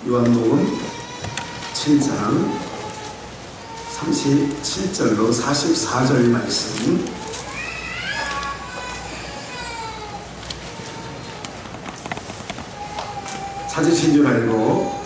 요한복음 7장 37절로 44절 말씀, 찾으신 줄 알고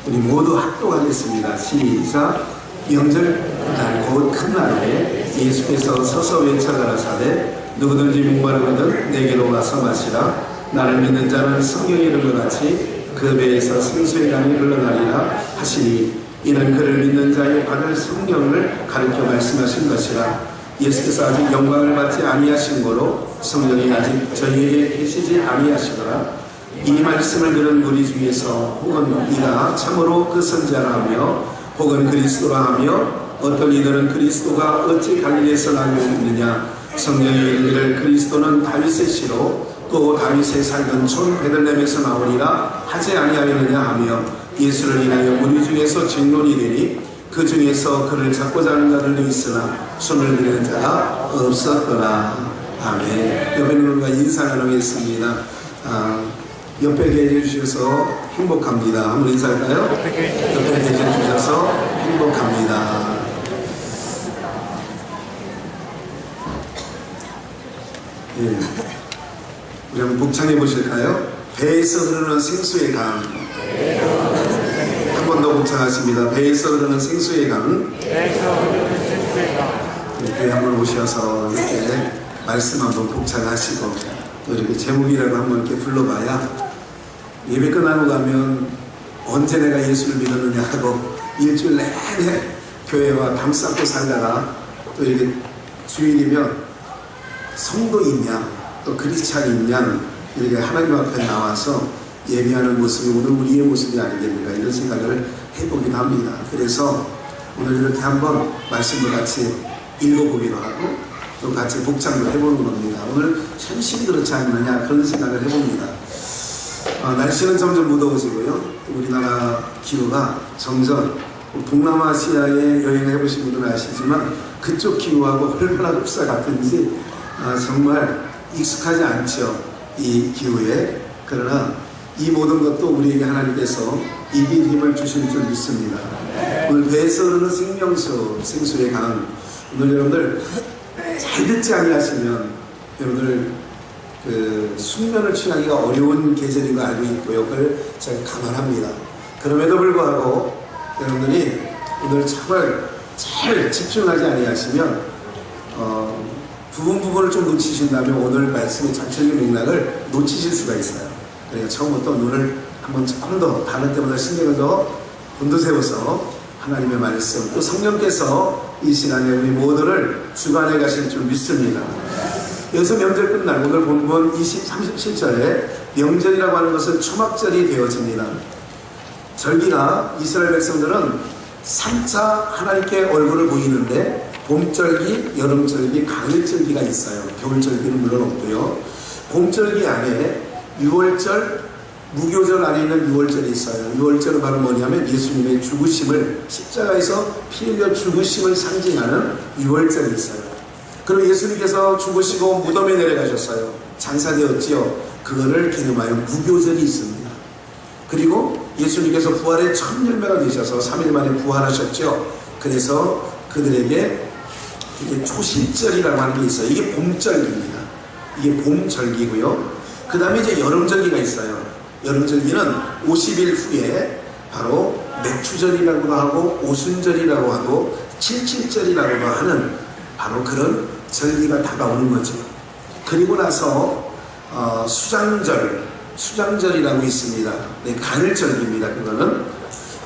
우리 모두 합독하겠습니다. 시작. 명절날 곧 큰날에 예수께서 서서 외쳐 가라사대 누구든지 목마르거든 내게로 와서 마시라. 나를 믿는 자는 성경에 이른 것 같이 그 배에서 생수의 강이 흘러나리라 하시니, 이는 그를 믿는 자의 받을 성령을 가르쳐 말씀하신 것이라. 예수께서 아직 영광을 받지 아니하신 거로 성령이 아직 저희에게 계시지 아니하시더라. 이 말씀을 들은 무리 중에서 혹은 이가 참으로 그 선지자라 하며 혹은 그리스도라 하며 어떤 이들은 그리스도가 어찌 갈릴리에서 나게 있느냐, 성경에 이르기를 그리스도는 다윗의 씨로 또 다윗의 살던 촌 베들레헴에서 나오리라 하지 아니하였느냐 하며, 예수를 인하여 무리 중에서 진론이 되니 그 중에서 그를 잡고자 하는 자들도 있으나 손을 드리는 자가 없었더라. 아멘. 옆에 있는 분과 인사 나누겠습니다. 옆에 계셔 주셔서 행복합니다. 한번 인사할까요? 옆에 계셔 주셔서 행복합니다. 예. 우리 한번 복창해 보실까요? 배에서 흐르는 생수의 강. 한 번 더 복창하십니다. 배에서 흐르는 생수의 강. 교회 한번 오셔서 이렇게 말씀 한번 복창하시고 또 이렇게 제목이라고 한번 이렇게 불러봐야, 예배 끝나고 가면 언제 내가 예수를 믿었느냐 하고 일주일 내내 교회와 담쌓고 살다가 또 이렇게 주일이면 성도 있냐 또 크리스찬 있냐 이렇게 하나님 앞에 나와서 예배하는 모습이 오늘 우리의 모습이 아니겠는가, 이런 생각을 해보기도 합니다. 그래서 오늘 이렇게 한번 말씀도 같이 읽어보기도 하고 또 같이 복창도 해보는 겁니다. 오늘 현실이 그렇지 않느냐 그런 생각을 해봅니다. 날씨는 점점 무더워지고요. 우리나라 기후가 점점, 동남아시아에 여행을 해보신 분들은 아시지만 그쪽 기후하고 얼마나 흡사 같은지 정말 익숙하지 않죠, 이 기후에. 그러나 이 모든 것도 우리에게 하나님께서 이길 힘을 주실 줄 믿습니다. 오늘 배에서 흐르는 생명수, 생수의 강. 오늘 여러분들 잘 듣지 아니하시면 여러분들 숙면을 취하기가 어려운 계절인 거 알고 있고요. 그걸 제가 감안합니다. 그럼에도 불구하고 여러분들이 오늘 정말 잘 집중하지 아니하시면 부분을 좀 놓치신다면 오늘 말씀의 전체적인 맥락을 놓치실 수가 있어요. 그러니까 처음부터 눈을 한번 조금 더 다른 때보다 신경을 더 곤두세워서 하나님의 말씀, 또 성령께서 이 시간에 우리 모두를 주관해 가실 줄 믿습니다. 여기서 명절 끝날 오늘 본문 37절에 명절이라고 하는 것은 초막절이 되어집니다. 절기가 이스라엘 백성들은 3차 하나님께 얼굴을 보이는데 봄절기, 여름절기, 가을절기가 있어요. 겨울절기는 물론 없고요. 봄절기 안에 6월절, 무교절 안에 있는 6월절이 있어요. 6월절은 바로 뭐냐면 예수님의 죽으심을, 십자가에서 피 흘려 죽으심을 상징하는 6월절이 있어요. 그리고 예수님께서 죽으시고 무덤에 내려가셨어요. 장사되었지요. 그거를 기념하여 무교절이 있습니다. 그리고 예수님께서 부활의 첫 열매가 되셔서 3일 만에 부활하셨죠. 그래서 그들에게 이게 초실절이라고 하는 게 있어요. 이게 봄절기입니다. 이게 봄절기고요. 그 다음에 이제 여름절기가 있어요. 여름절기는 50일 후에 바로 맥추절이라고도 하고 오순절이라고 하고 칠칠절이라고도 하는 바로 그런 절기가 다가오는 거죠. 그리고 나서 수장절이라고 있습니다. 네, 가을절기입니다. 그거는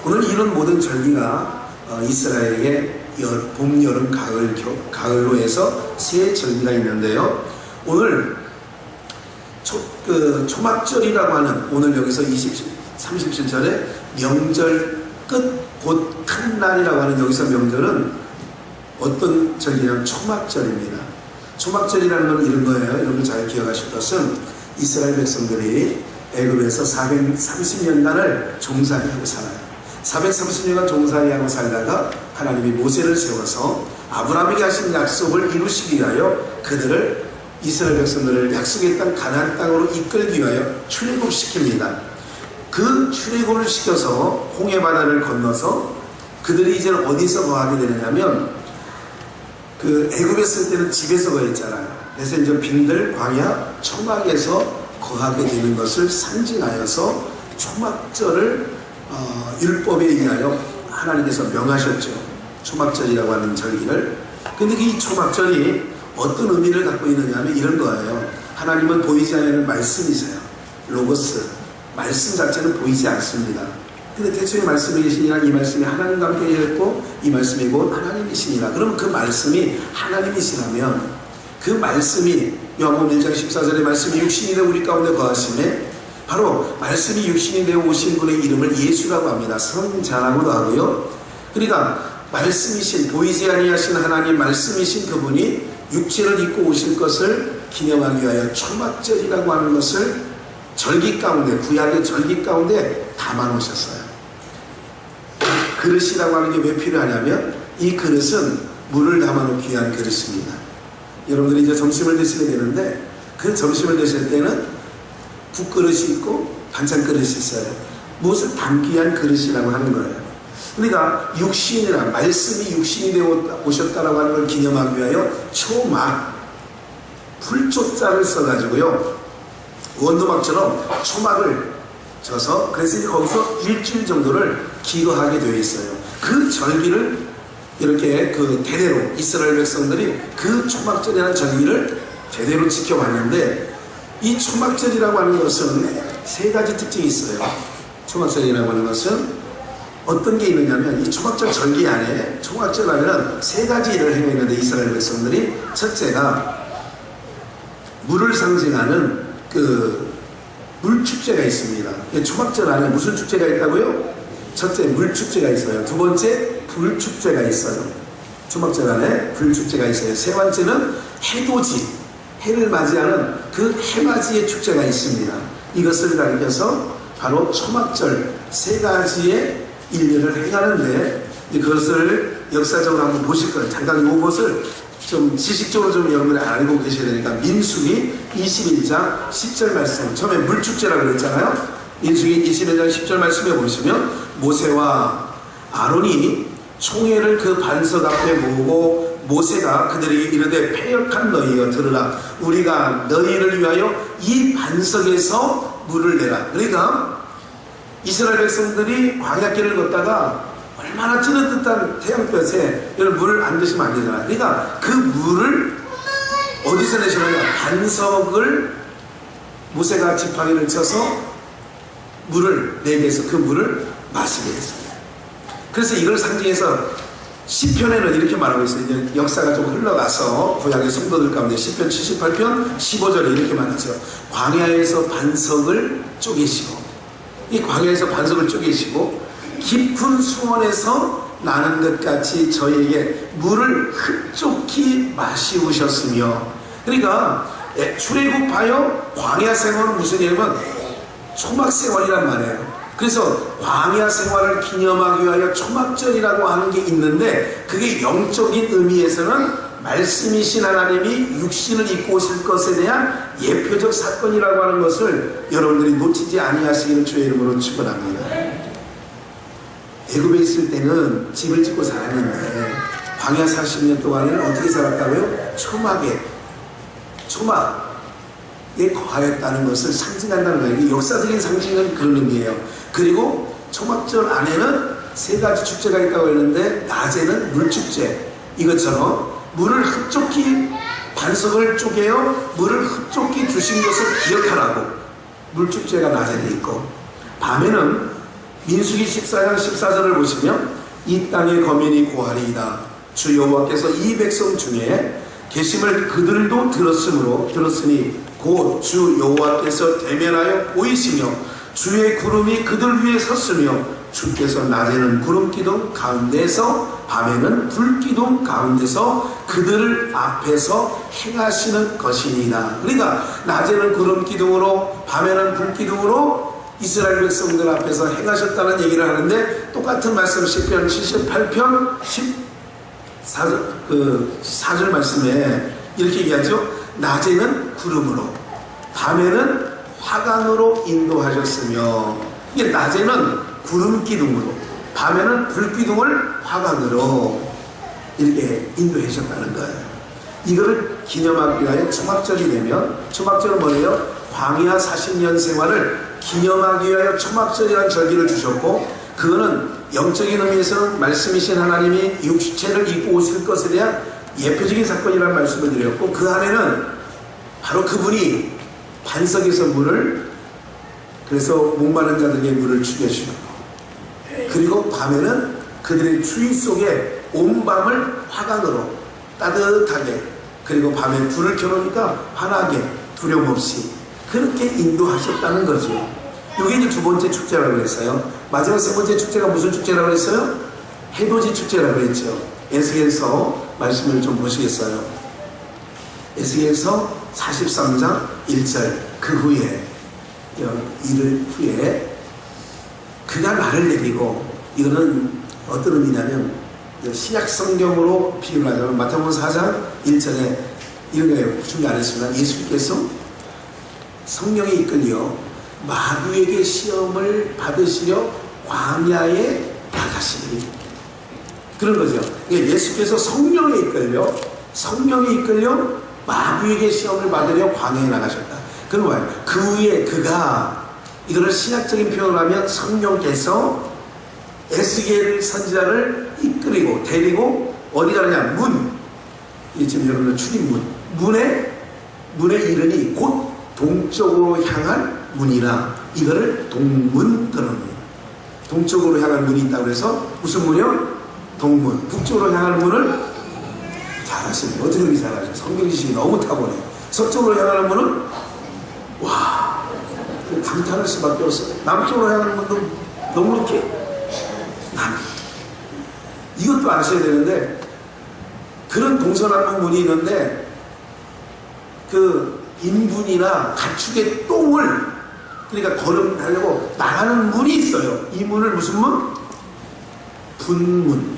오늘 이런 모든 절기가 이스라엘에게 봄, 여름, 가을로 해서 세 절기가 있는데요. 오늘 초막절이라고 하는, 오늘 여기서 37절에 명절 끝 곧 큰 날이라고 하는 여기서 명절은 어떤 절기냐면 초막절입니다. 초막절이라는 건 이런 거예요. 여러분 잘 기억하실 것은 이스라엘 백성들이 애굽에서 430년간을 종살이하고 살아요. 430년간 종살이하고 살다가 하나님이 모세를 세워서 아브라함에게 하신 약속을 이루시기 위하여 그들을, 이스라엘 백성들을 약속의 땅 가나안 땅으로 이끌기 위하여 출애굽시킵니다. 그 출애굽을 시켜서 홍해바다를 건너서 그들이 이제 어디서 거하게 되느냐면 그 애굽에 있을 때는 집에서 거했잖아요. 그래서 이제 빈들 광야 초막에서 거하게 되는 것을 상징하여서 초막절을 율법에 의하여 하나님께서 명하셨죠. 초막절이라고 하는 절기를. 근데 이 초막절이 어떤 의미를 갖고 있느냐 하면 이런 거예요. 하나님은 보이지 않는 말씀이세요. 로고스. 말씀 자체는 보이지 않습니다. 근데 태초에 말씀이 계시니라 이 말씀이 하나님과 함께 있고 이 말씀이 곧 하나님이시니라. 그러면 그 말씀이 하나님이시라면 그 말씀이 요한복음 1장 14절의 말씀이 육신이 되어 우리 가운데 거하심에 바로 말씀이 육신이 되어 오신 분의 이름을 예수라고 합니다. 성자라고도 하고요. 그러니까 말씀이신 보이지 아니하신 하나님 말씀이신 그분이 육체를 입고 오실 것을 기념하기 위하여 초막절이라고 하는 것을 절기 가운데 구약의 절기 가운데 담아 놓으셨어요. 그릇이라고 하는 게 왜 필요하냐면 이 그릇은 물을 담아 놓기 위한 그릇입니다. 여러분들이 이제 점심을 드시게 되는데 그 점심을 드실 때는 국그릇이 있고 반찬 그릇이 있어요. 무엇을 담기 위한 그릇이라고 하는 거예요. 그러니까 육신이라 말씀이 육신이 되어 오셨다라고 하는 걸 기념하기 위하여 초막 불초자를 써가지고요 원도막처럼 초막을 져서 그래서 거기서 일주일 정도를 기거하게 되어 있어요. 그 절기를 이렇게 그 대대로 이스라엘 백성들이 그 초막절이라는 절기를 대대로 지켜왔는데 이 초막절이라고 하는 것은 세 가지 특징이 있어요. 초막절이라고 하는 것은 어떤 게 있느냐면 이 초막절 절기 안에 초막절 안에는 세 가지 일을 행했는데 이스라엘 백성들이 첫째가 물을 상징하는 그 물축제가 있습니다. 초막절 안에 무슨 축제가 있다고요? 첫째 물축제가 있어요. 두 번째 불축제가 있어요. 초막절 안에 불축제가 있어요. 세 번째는 해돋이 해를 맞이하는 그 해맞이의 축제가 있습니다. 이것을 가리켜서 바로 초막절 세 가지의 일들을 행하는데 그것을 역사적으로 한번 보실 거예요. 잠깐 이것을 좀 지식적으로 좀 여러분이 알고 계셔야 되니까 민수기 21장 10절 말씀 처음에 물축제라고 그랬잖아요. 민수기 21장 10절 말씀에 보시면 모세와 아론이 총회를 그 반석 앞에 모으고 모세가 그들에게 이르되 패역한 너희여 들으라 우리가 너희를 위하여 이 반석에서 물을 내라. 그러니까 이스라엘 백성들이 광야길을 걷다가 얼마나 찌릿듯한 태양볕에 물을 안 드시면 안 되잖아요. 그러니까 그 물을 어디서 내시느냐 반석을 모세가 지팡이를 쳐서 물을 내게 해서 그 물을 마시게 했습니다. 그래서 이걸 상징해서 시편에는 이렇게 말하고 있어요. 이제 역사가 좀 흘러가서 구약의 성도들 가운데 시편 78편 15절에 이렇게 말하죠. 광야에서 반석을 쪼개시고 이 광야에서 반석을 쪼개시고 깊은 수원에서 나는 것 같이 저희에게 물을 흡족히 마시우셨으며 그러니까 출애굽하여 광야 생활은 무슨 얘기냐면 초막 생활이란 말이에요. 그래서 광야 생활을 기념하기 위하여 초막절이라고 하는 게 있는데 그게 영적인 의미에서는 말씀이신 하나님이 육신을 입고 오실 것에 대한 예표적 사건이라고 하는 것을 여러분들이 놓치지 아니하시기를 주의 이름으로 축원합니다. 애굽에 있을 때는 집을 짓고 살았는데 광야 40년 동안에는 어떻게 살았다고요? 초막에 거하였다는 것을 상징한다는 거예요. 이게 역사적인 상징은 그런 의미예요. 그리고 초막절 안에는 세 가지 축제가 있다고 했는데 낮에는 물축제 이것처럼 물을 흡족히 반석을 쪼개어 물을 흡족히 주신 것을 기억하라고 물축제가 낮에 돼 있고 밤에는 민수기 14장 14절을 보시면 이 땅의 거민이 고하리이다. 주 여호와께서 이 백성 중에 계심을 그들도 들었으니 곧 주 여호와께서 대면하여 보이시며 주의 구름이 그들 위에 섰으며 주께서 낮에는 구름기둥 가운데서 밤에는 불기둥 가운데서 그들 앞에서 행하시는 것이니이다. 그러니까 낮에는 구름기둥으로 밤에는 불기둥으로 이스라엘 백성들 앞에서 행하셨다는 얘기를 하는데 똑같은 말씀 시편 78편 4절 말씀에 이렇게 얘기하죠. 낮에는 구름으로 밤에는 화강으로 인도하셨으며 이게 낮에는 구름 기둥으로, 밤에는 불 기둥을 화관으로 이렇게 인도해 주셨다는 거예요. 이거를 기념하기 위하여 초막절이 되면, 초막절은 뭐예요? 광야 40년 생활을 기념하기 위하여 초막절이라는 절기를 주셨고, 그거는 영적인 의미에서는 말씀이신 하나님이 육체를 입고 오실 것에 대한 예표적인 사건이라는 말씀을 드렸고, 그 안에는 바로 그분이 반석에서 물을, 그래서 목마른 자들에게 물을 죽여주시고, 그리고 밤에는 그들의 추위 속에 온 밤을 화관으로 따뜻하게, 그리고 밤에 불을 켜놓으니까 환하게 두려움 없이 그렇게 인도하셨다는 거죠. 이게 이제 두 번째 축제라고 했어요. 마지막 세 번째 축제가 무슨 축제라고 했어요? 해돋이 축제라고 했죠. 에스겔서 말씀을 좀 보시겠어요? 에스겔서 43장 1절. 그 후에, 이를 후에 그가 나를 내리고, 이거는 어떤 의미냐면 신약 성경으로 비유를 하자면 마태복음 4장 1절에 이런 거예요. 준비 안 했습니다. 예수께서 성령에 이끌려 마귀에게 시험을 받으시려 광야에 나가시니, 그런 거죠. 예수께서 성령에 이끌려 마귀에게 시험을 받으려 광야에 나가셨다. 그런 거예요. 그 위에 그가, 이거를 신학적인 표현을 하면 성령께서 에스겔 선지자를 이끌고 데리고 어디 가느냐? 문. 이게 지금 여러분들 출입문. 문에 이르니 곧 동쪽으로 향한 문이라. 이거를 동문 그런 문. 동쪽으로 향한 문이 있다고 해서 무슨 문이요? 동문. 북쪽으로 향한 문을 잘하시네요. 어떻게 그렇게 잘하죠? 성경 지식이 너무 타고네. 서쪽으로 향하는 문은 와, 감탄할 수밖에 없어요. 남쪽으로 향하는 문도 너무 이렇게 이것도 아셔야 되는데, 그런 동서남북 문이 있는데 그 인분이나 가축의 똥을, 그러니까 걸음하려고 나가는 문이 있어요. 이 문을 무슨 문? 분문.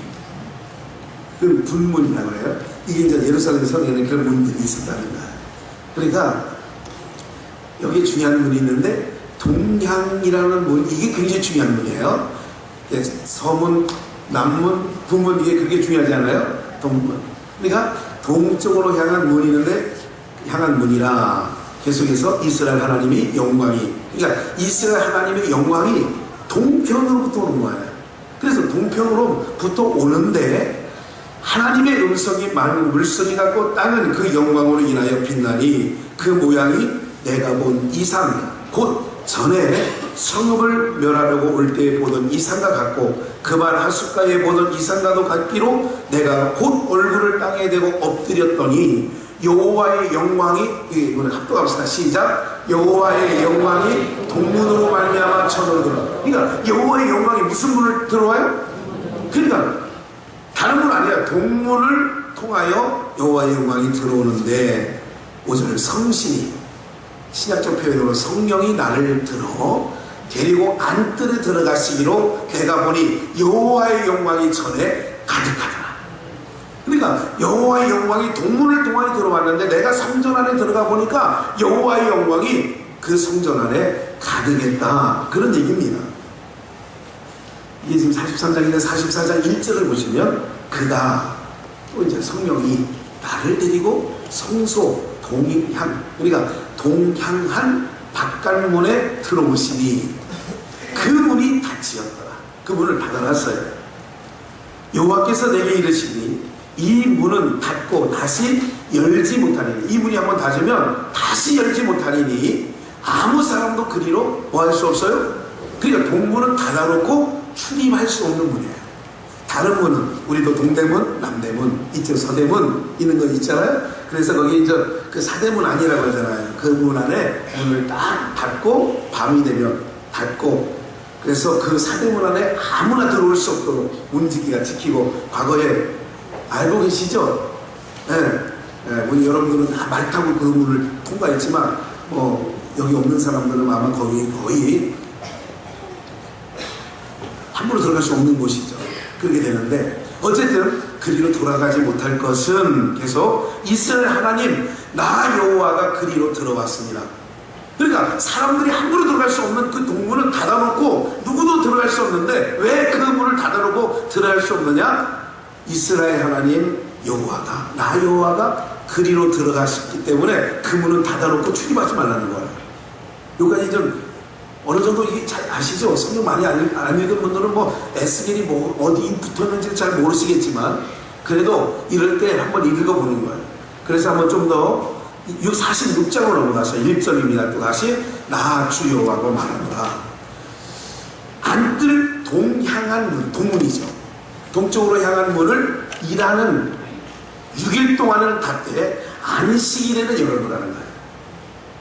그 분문이라고 그래요. 이게 이제 예루살렘 성에는 그런 문들이 있었다는 거예요. 그러니까 여기에 중요한 문이 있는데, 동향이라는 문, 이게 굉장히 중요한 문이에요. 서문, 남문, 북문, 이게 그렇게 중요하지 않아요? 동문. 그러니까 동쪽으로 향한 문이 있는데, 향한 문이라 계속해서 이스라엘 하나님이 영광이, 그러니까 이스라엘 하나님의 영광이 동편으로부터 오는 거예요. 그래서 동편으로부터 오는데, 하나님의 음성이 물소리 같고 땅은 그 영광으로 인하여 빛나니, 그 모양이 내가 본 이상, 곧 전에 성읍을 멸하려고 올 때에 보던 이상과 같고, 그만 하숫가에 보던 이상과도 같기로 내가 곧 얼굴을 땅에 대고 엎드렸더니 여호와의 영광이, 이번에 합독합시다. 시작. 여호와의 영광이 동문으로 말미암아 쳐들어들어. 그러니까 여호와의 영광이 무슨 문을 들어와요? 그러니까 다른 문 아니야. 동문을 통하여 여호와의 영광이 들어오는데, 5절 성신이, 신약적 표현으로 성령이 나를 데리고 안뜰에 들어가시기로 내가 보니 여호와의 영광이 전에 가득하더라. 그러니까 여호와의 영광이 동문을 통하여 들어왔는데, 내가 성전 안에 들어가 보니까 여호와의 영광이 그 성전 안에 가득했다. 그런 얘기입니다. 이게 지금 43장인데 44장 1절을 보시면, 그가 또 이제 성령이 나를 데리고 성소 동향, 그러니까 동향한 바깥문에 들어오시니, 그 문이 닫히었더라. 그 문을 닫아놨어요. 여호와께서 내게 이르시니, 이 문은 닫고 다시 열지 못하리니, 이 문이 한번 닫으면 다시 열지 못하리니 아무 사람도 그리로 뭐 할 수 없어요? 그러니까 동문은 닫아놓고 출입할 수 없는 문이에요. 다른 문은, 우리도 동대문, 남대문, 이쪽 서대문 있는 거 있잖아요. 그래서 거기 이제 그 사대문 아니라고 하잖아요. 그 문 안에 문을 딱 닫고, 밤이 되면 닫고, 그래서 그 사대문 안에 아무나 들어올 수 없도록 문지기가 지키고, 과거에 알고 계시죠? 우리 여러분들은 다 말 타고 그 문을 통과했지만, 여기 없는 사람들은 아마 거의 함부로 들어갈 수 없는 곳이죠. 그렇게 되는데, 어쨌든 그리로 돌아가지 못할 것은 계속 이스라엘 하나님 나 여호와가 그리로 들어왔습니다. 그러니까 사람들이 함부로 들어갈 수 없는 그 동문은 닫아놓고 누구도 들어갈 수 없는데 왜 그 문을 닫아놓고 들어갈 수 없느냐? 이스라엘 하나님 여호와가, 나 여호와가 그리로 들어가셨기 때문에 그 문은 닫아놓고 출입하지 말라는 거예요. 여기까지 좀 어느 정도 이게 잘 아시죠? 성경 많이 안 읽은 분들은 뭐 에스겔이 뭐 어디 붙었는지 잘 모르시겠지만 그래도 이럴 때 한번 읽어보는 거예요. 그래서 한번 좀 더 46장으로 넘어가서 1절입니다. 또 다시 나 주 여호와가 말하노라. 안뜰 동향한 문, 동문이죠. 동쪽으로 향한 문을 일하는 6일 동안을 닫되 안식일에는 열어놓으라는 거예요.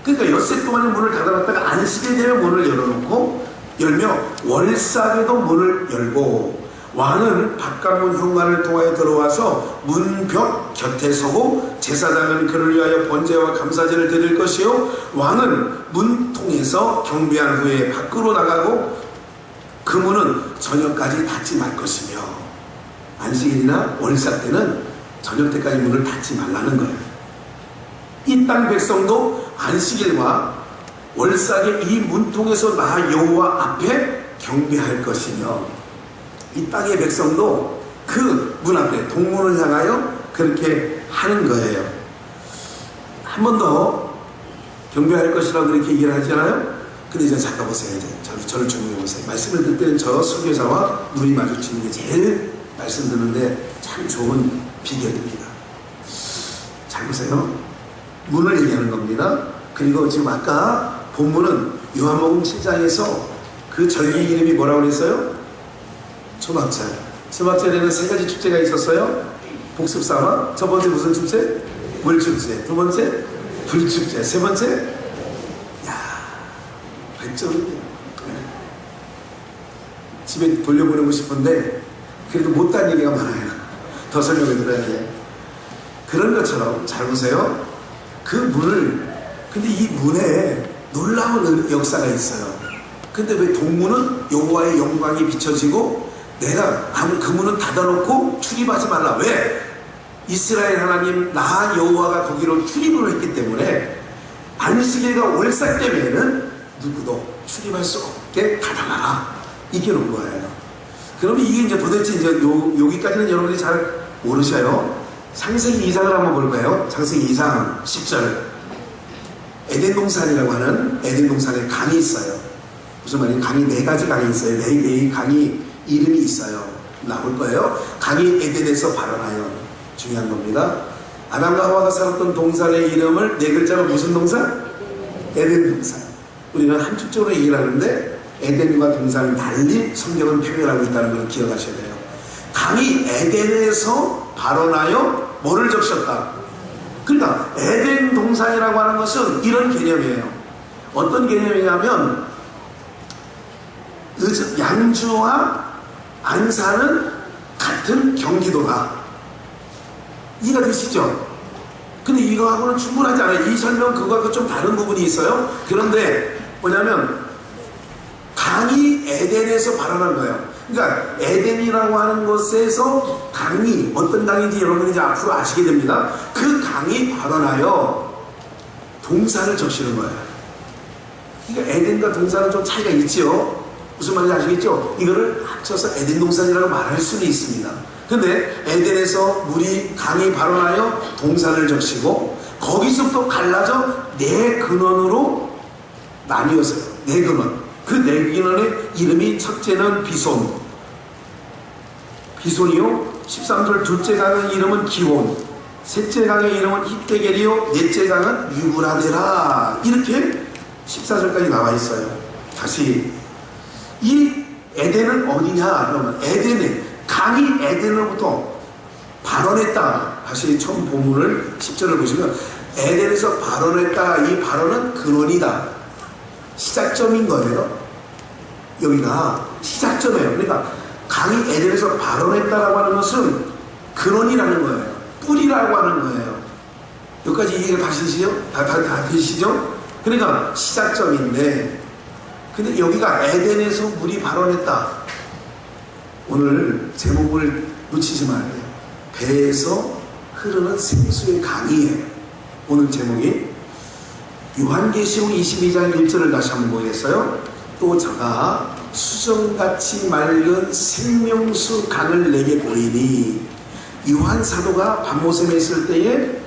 그러니까 엿새 동안은 문을 닫아놨다가 안식일 되면 문을 열어놓고 열며 월삭에도 문을 열고 왕은 바깥문 현관을 통하여 들어와서 문벽 곁에 서고 제사장은 그를 위하여 번제와 감사제를 드릴 것이요 왕은 문통에서 경배한 후에 밖으로 나가고 그 문은 저녁까지 닫지 말 것이며 안식일이나 월삭 때는 저녁 때까지 문을 닫지 말라는 거예요. 이 땅 백성도 안식일과 월삭의 이 문통에서 나 여호와 앞에 경배할 것이며 이 땅의 백성도 그 문 앞에 동문을 향하여 그렇게 하는 거예요. 한 번 더 경배할 것이라고 그렇게 얘기를 하잖아요. 근데 이제 잠깐 보세요. 이제 저를 주목해 보세요. 말씀을 듣을 때는 저 설교사와 눈이 마주치는 게 제일 말씀 듣는데 참 좋은 비결입니다. 잘 보세요. 문을 얘기하는 겁니다. 그리고 지금 아까 본문은 요한복음 7장에서 그 절기 이름이 뭐라고 그랬어요? 초막절. 초막절에는 세 가지 축제가 있었어요. 복습사와 첫 번째 무슨 축제? 물축제. 두 번째 불축제. 세 번째 100점이에요. 집에 돌려보내고 싶은데 그래도 못한 얘기가 많아요. 더 설명을 드려야 돼요. 그런 것처럼 잘 보세요. 그 문을, 근데 이 문에 놀라운 역사가 있어요. 근데 왜 동문은 여호와의 영광이 비춰지고 내가 그 문은 닫아놓고 출입하지 말라. 왜? 이스라엘 하나님 나 여호와가 거기로 출입을 했기 때문에 안식일과 월삭 때문에는 누구도 출입할 수 없게 닫아놔라. 이게 놓은 거예요. 그러면 이게 이제 도대체 이제 여기까지는 여러분들이 잘 모르셔요. 창세기 2장을 한번 볼까요? 창세기 2장 10절. 에덴 동산이라고 하는 에덴 동산에 강이 있어요. 무슨 말이에요? 강이 4가지 강이 있어요. 네 강이 이름이 있어요. 나올 거예요. 강이 에덴에서 발원하여 중요한 겁니다. 아담과 하와가 살았던 동산의 이름을 4글자로 무슨 동산? 에덴 동산. 우리는 한축적으로 얘기를 하는데 에덴과 동산은 달리 성경은 표현하고 있다는 걸 기억하셔야 돼요. 강이 에덴에서 발원하여 뭐를 적셨다? 그러니까 에덴 동산이라고 하는 것은 이런 개념이에요. 어떤 개념이냐면 양주와 안산은 같은 경기도다. 이해가 되시죠? 근데 이거하고는 충분하지 않아요. 이 설명 그거하고 좀 다른 부분이 있어요. 그런데 뭐냐면 강이 에덴에서 발원한 거예요. 그러니까 에덴이라고 하는 것에서 강이 어떤 강인지 여러분이 이제 앞으로 아시게 됩니다. 그 강이 발원하여 동산을 적시는 거예요. 그러니까 에덴과 동산은 좀 차이가 있죠. 무슨 말인지 아시겠죠? 이거를 합쳐서 에덴 동산이라고 말할 수는 있습니다. 근데 에덴에서 물이 강이 발원하여 동산을 적시고 거기서부터 갈라져 4근원으로 나뉘었어요. 4근원. 그 4근원의 이름이 첫째는 비손. 비손이요. 13절 둘째 강의 이름은 기온. 셋째 강의 이름은 히데겔이요. 넷째 강은 유브라데라. 이렇게 14절까지 나와 있어요. 다시 이 에덴은 어디냐? 그러면 에덴에 강이 에덴으로부터 발원했다. 다시 처음 본문을 10절을 보시면 에덴에서 발원했다. 이 발원은 근원이다. 시작점인 거예요. 여기가 시작점이에요. 그러니까 강이 에덴에서 발원했다라고 하는 것은 근원이라는 거예요. 뿌리라고 하는 거예요. 여기까지 이해가 다 되시죠? 그러니까 시작점인데 근데 여기가 에덴에서 물이 발원했다. 오늘 제목을 놓치지 말아야 돼요. 배에서 흐르는 생수의 강이에요. 오늘 제목이 요한계시록 22장 1절을 다시 한번 보겠어요. 또 저가 수정같이 맑은 생명수 강을 내게 보이니, 요한 사도가 밤모섬에 있을 때에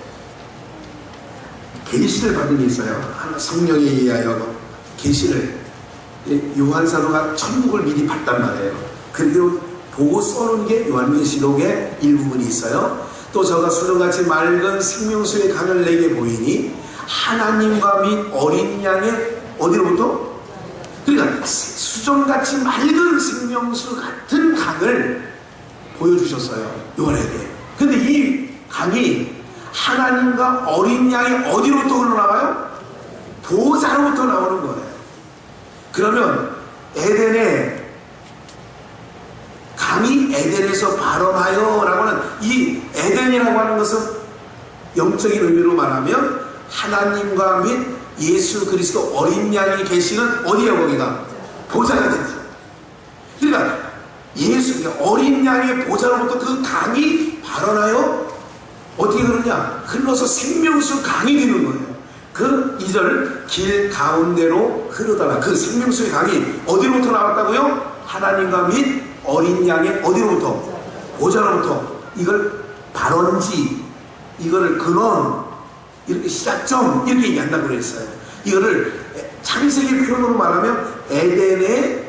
계시를 받은 게 있어요. 성령에 의하여 계시를, 요한 사도가 천국을 미리 봤단 말이에요. 그리고 보고 써놓은 게 요한계시록의 일부분이 있어요. 또 저가 수정같이 맑은 생명수의 강을 내게 보이니 하나님과 및 어린 양의 어디로부터? 그러니까 수정같이 맑은 생명수 같은 강을 보여주셨어요, 요한에게. 근데 이 강이 하나님과 어린 양의 어디로부터 흘러나와요? 보좌로부터 나오는 거예요. 그러면 에덴에 강이 에덴에서 발원하여 라고 하는 이 에덴이라고 하는 것은 영적인 의미로 말하면 하나님과 및 예수 그리스도 어린 양이 계시는 어디에 거기가? 보좌가 되죠. 그러니까 예수 어린 양의 보좌로부터 그 강이 발원하여 어떻게 그러냐? 흘러서 생명수 강이 되는 거예요. 그 2절 길 가운데로 흐르다가 그 생명수의 강이 어디로부터 나왔다고요? 하나님과 및 어린 양의 어디로부터? 보좌로부터. 이걸 발원지, 이거를 근원, 이렇게 시작점 이렇게 얘기한다고 그랬어요. 이거를 창세기 표현으로 말하면 에덴의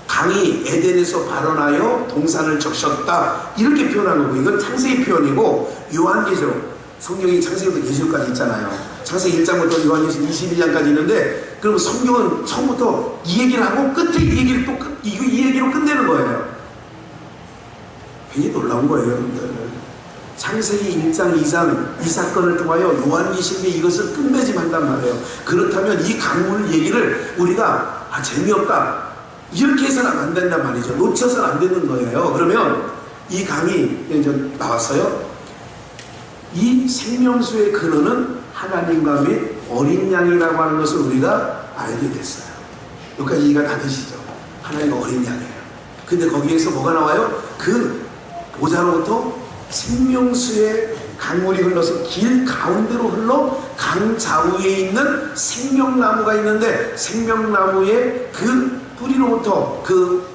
강이 에덴에서 발원하여 동산을 적셨다 이렇게 표현한 거고, 이건 창세기 표현이고, 요한계시록, 성경이 창세기부터 계시록까지 있잖아요. 창세기 1장부터 요한계시록 21장까지 있는데, 그럼 성경은 처음부터 이 얘기를 하고 끝에 이 얘기를 또 이 얘기로 끝내는 거예요. 굉장히 놀라운 거예요, 여러분들. 창세기 1장, 2장 이 사건을 통하여 요한계시록에 이것을 끝맺음한단 말이에요. 그렇다면 이 강물 얘기를 우리가 재미없다 이렇게 해서는 안 된단 말이죠. 놓쳐서는 안 되는 거예요. 그러면 이 강이 이제 나왔어요. 이 생명수의 근원은 하나님과 및 어린 양이라고 하는 것을 우리가 알게 됐어요. 여기까지 이해가 다 되시죠? 하나님과 어린 양이에요. 근데 거기에서 뭐가 나와요? 그 보좌로부터 생명수의 강물이 흘러서 길 가운데로 흘러 강 좌우에 있는 생명나무가 있는데, 생명나무의 그 뿌리로부터 그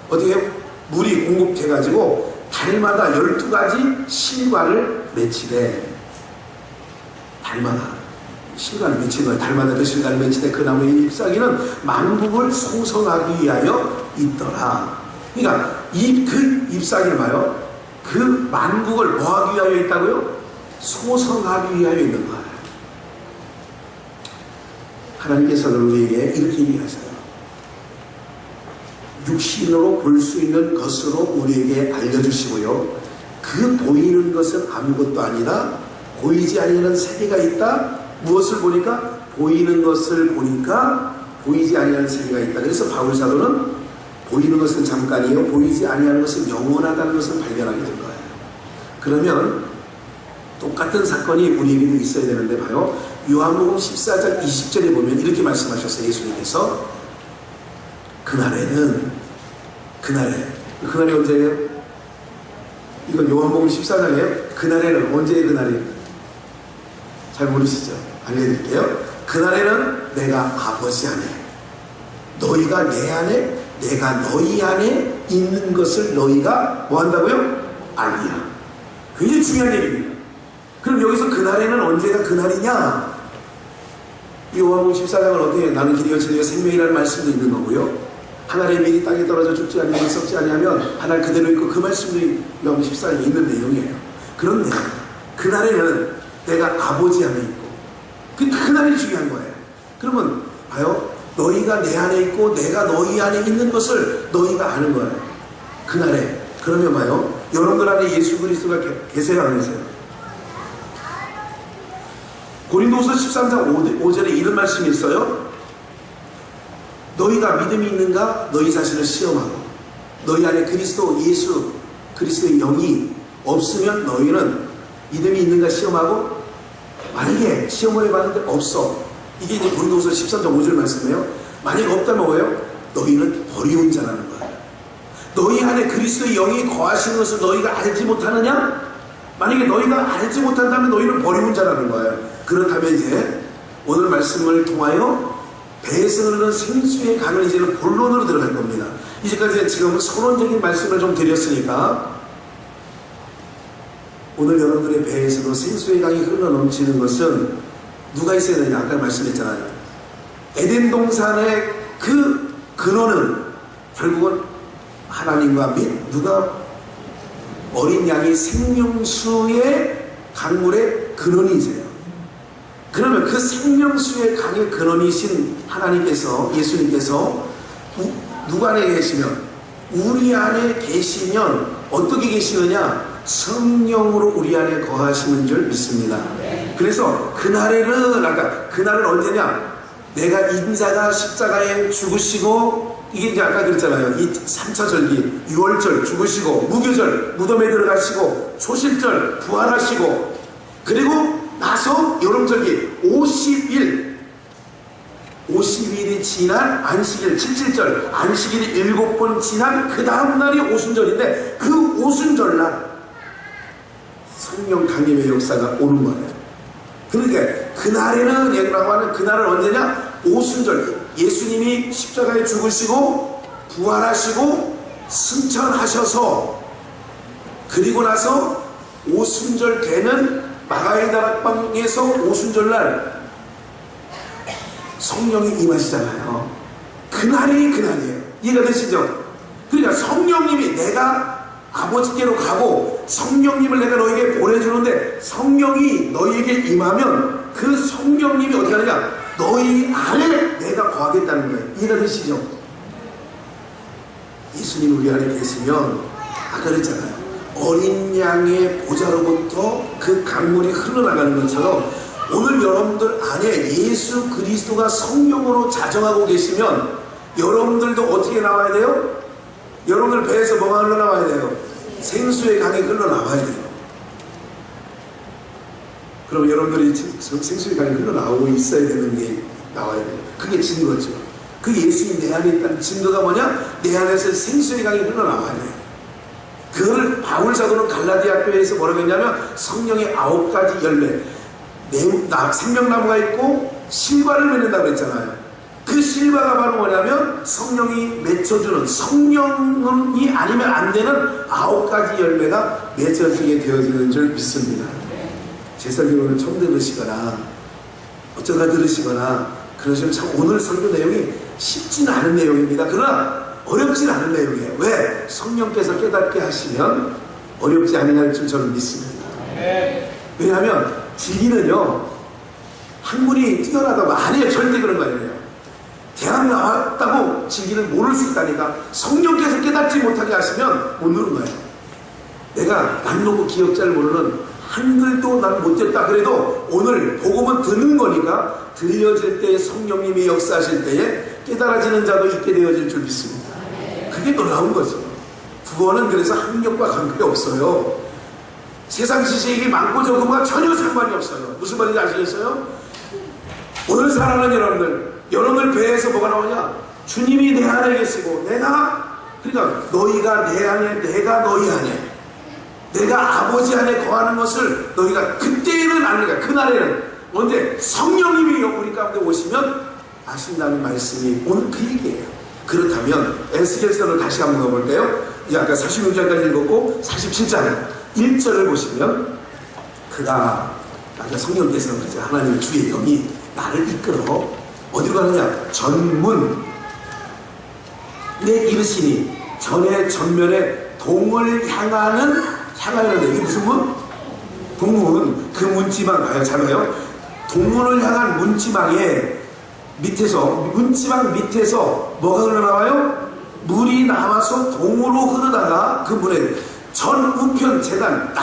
어떻게 물이 공급돼가지고 달마다 12가지 실과를 맺히래. 달마다 실과를 맺히는 거예요. 달마다 그 실과를 맺히되 그 나무의 잎사귀는 만국을 소성하기 위하여 있더라. 그러니까 그 잎사귀를 봐요. 그 만국을 뭐하기 위하여 있다고요? 소성하기 위하여 있는 거예요. 하나님께서는 우리에게 이렇게 얘기하세요. 육신으로 볼 수 있는 것으로 우리에게 알려주시고요. 그 보이는 것은 아무것도 아니라 보이지 아니하는 세계가 있다. 무엇을 보니까? 보이는 것을 보니까 보이지 아니하는 세계가 있다. 그래서 바울 사도는 보이는 것은 잠깐이요, 보이지 아니하는 것은 영원하다는 것을 발견하게 된 거예요. 그러면 똑같은 사건이 우리에게도 있어야 되는데 봐요. 요한복음 14장 20절에 보면 이렇게 말씀하셨어요. 예수님께서 그날에 언제예요? 이건 요한복음 14장이에요. 그날에는 언제의 그날이에요? 잘 모르시죠? 알려드릴게요. 그날에는 내가 아버지 안에, 너희가 내 안에, 내가 너희 안에 있는 것을 너희가 뭐 한다고요? 알리라. 굉장히 중요한 얘기입니다. 그럼 여기서 그날에는 언제가 그날이냐? 이 요한복음 14장은 어떻게, 나는 길이요 진리요 생명이라는 말씀도 있는 거고요. 하늘의 밀이 땅에 떨어져 죽지 아니하면 썩지 아니하면 하늘 그대로 있고, 그 말씀도 요한복음 14장에 있는 내용이에요. 그런데 그날에는 내가 아버지 안에 있고, 그날이 중요한 거예요. 그러면 봐요. 너희가 내 안에 있고 내가 너희 안에 있는 것을 너희가 아는 거예요. 그날에. 그러면 봐요. 여러분들 안에 예수 그리스도가 계세요, 안 계세요? 고린도후서 13장 5절에 이런 말씀이 있어요. 너희가 믿음이 있는가? 너희 자신을 시험하고, 너희 안에 그리스도 예수 그리스도의 영이 없으면 너희는 믿음이 있는가 시험하고, 만약에 시험을 해봤는데 없어. 이게 이제 고린도후서 13장 5절 말씀이에요. 만약에 없다면 뭐예요? 너희는 버리운 자라는 거예요. 너희 안에 그리스도의 영이 거하시는 것을 너희가 알지 못하느냐? 만약에 너희가 알지 못한다면 너희는 버리운 자라는 거예요. 그렇다면 이제 오늘 말씀을 통하여 배에서 흐르는 생수의 강을 이제는 본론으로 들어갈 겁니다. 이제까지 지금 서론적인 말씀을 좀 드렸으니까 오늘 여러분들의 배에서도 생수의 강이 흘러 넘치는 것은 누가 있어야 되냐? 아까 말씀했잖아요. 에덴 동산의 그 근원은 결국은 하나님과 및 누가 어린 양이 생명수의 강물의 근원이세요. 그러면 그 생명수의 강의 근원이신 하나님께서, 예수님께서 누구 안에 계시면, 우리 안에 계시면 어떻게 계시느냐? 성령으로 우리 안에 거하시는 줄 믿습니다. 그래서 그날에는, 아까 그날은 언제냐? 내가 인자가 십자가에 죽으시고, 이게 이제 아까 그랬잖아요. 이 3차 절기, 6월절 죽으시고, 무교절 무덤에 들어가시고, 초실절 부활하시고, 그리고 나서 여름절기 50일이 지난 안식일, 77절 안식일이 7번 지난 그 다음날이 오순절인데, 그 오순절날 성령 강림의 역사가 오는 거예요. 그러니까 그날에는, 얘기라고 하는 그날은 언제냐? 오순절, 예수님이 십자가에 죽으시고 부활하시고 승천하셔서, 그리고 나서 오순절 되는 마가의 다락방에서 오순절날 성령이 임하시잖아요. 그날이 그날이에요. 이해가 되시죠? 그러니까 성령님이, 내가 아버지께로 가고 성령님을 내가 너에게 보내주는데, 성령이 너희에게 임하면 그 성령님이 어디 가느냐? 너희 안에 내가 거하겠다는 거예요. 이해가 되시죠? 예수님 우리 안에 계시면, 아까 그랬잖아요. 어린 양의 보좌로부터 그 강물이 흘러나가는 것처럼 오늘 여러분들 안에 예수 그리스도가 성령으로 자정하고 계시면 여러분들도 어떻게 나와야 돼요? 여러분들 배에서 뭐가 흘러나와야 돼요? 생수의 강이 흘러나와야 돼요. 그럼 여러분들이 생수의 강이 흘러나오고 있어야 되는 게 나와야 돼요. 그게 증거죠. 그 예수님 내 안에 있다는 증거가 뭐냐? 내 안에서 생수의 강이 흘러나와야 돼요. 그거를 바울 사도는 갈라디아 교회에서 뭐라고 했냐면, 성령의 9가지 열매, 생명나무가 있고 실과를 맺는다고 그랬잖아요. 그 실과가 바로 뭐냐면 성령이 맺혀주는, 성령이 아니면 안 되는 9가지 열매가 맺혀지게 되어지는 줄 믿습니다. 제 설교를 처음 들으시거나 어쩌다 들으시거나 그러시면 참 오늘 설교 내용이 쉽지는 않은 내용입니다. 그러나 어렵진 않은 내용이에요. 왜? 성령께서 깨닫게 하시면 어렵지 않을 줄 저는 믿습니다. 왜냐하면 진리는요, 학문이 뛰어나다고 아니에요. 절대 그런 거 아니에요. 대학 나왔다고 진리를 모를 수 있다니까. 성령께서 깨닫지 못하게 하시면 못 누른 거예요. 내가 남노고 기억자를 모르는 한글도 난 못됐다 그래도 오늘 복음은 듣는 거니까 들려질 때 성령님이 역사하실 때에 깨달아지는 자도 있게 되어질 줄 믿습니다. 그게 놀라운 거죠. 국어는 그래서 학력과 관계 없어요. 세상 지식이 많고 적음과 전혀 상관이 없어요. 무슨 말인지 아시겠어요? 오늘 사랑하는 여러분들 배에서 뭐가 나오냐? 주님이 내 안에 계시고 그러니까 너희가 내 안에, 내가 너희 안에, 내가 아버지 안에 거하는 것을 너희가 그때에는 아니까, 그날에는 언제 성령님이 우리 가운데 오시면 아신다는 말씀이 오늘 그 얘기예요. 그렇다면 에스겔서를 다시 한번 가볼게요. 아까 46장까지 읽었고 47장 1절을 보시면, 그가, 아까 성령께서 그죠, 하나님 주의 영이 나를 이끌어 어디로 가느냐? 전문 내 이르시니 전의 전면에 동을 향하는데, 이게 무슨 문? 동문. 그 문지방 가요. 잘봐요. 동문을 향한 문지방에 문지방 밑에서 뭐가 흘러나와요? 물이 나와서 동으로 흐르다가 그 문에 전 우편 재단,